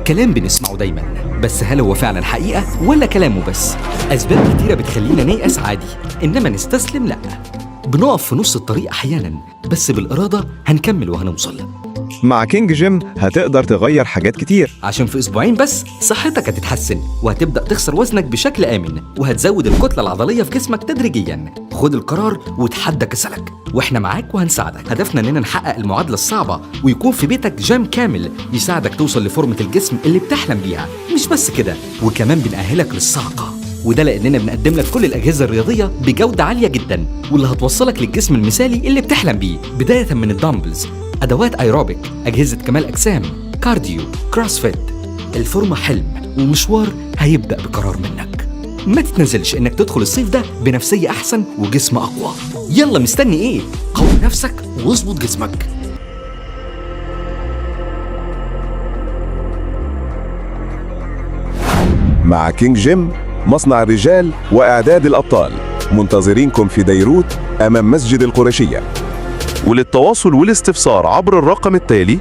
كلام بنسمعه دايما، بس هل هو فعلا حقيقة ولا كلامه بس؟ أسباب كتيرة بتخلينا نيأس عادي، إنما نستسلم لأ. بنقف في نص الطريق أحيانا، بس بالإرادة هنكمل وهنوصل. مع كينج جيم هتقدر تغير حاجات كتير، عشان في أسبوعين بس صحتك هتتحسن، وهتبدأ تخسر وزنك بشكل آمن، وهتزود الكتلة العضلية في جسمك تدريجيا. خد القرار وتحدى كسلك، واحنا معاك وهنساعدك. هدفنا اننا نحقق المعادلة الصعبة، ويكون في بيتك جيم كامل يساعدك توصل لفورمة الجسم اللي بتحلم بيها. مش بس كده، وكمان بنأهلك للصعقة، وده لأننا بنقدم لك كل الأجهزة الرياضية بجودة عالية جدا، واللي هتوصلك للجسم المثالي اللي بتحلم بيه، بداية من الدامبلز، أدوات أيروبيك، أجهزة كمال أجسام، كارديو، كروسفيت. الفورمة حلم ومشوار هيبدأ بقرار منك. ما تتنزلش إنك تدخل الصيف ده بنفسية أحسن وجسم أقوى. يلا مستني إيه؟ قوي نفسك واظبط جسمك. مع كينج جيم، مصنع الرجال وإعداد الأبطال، منتظرينكم في ديروت أمام مسجد القريشية. وللتواصل والاستفسار عبر الرقم التالي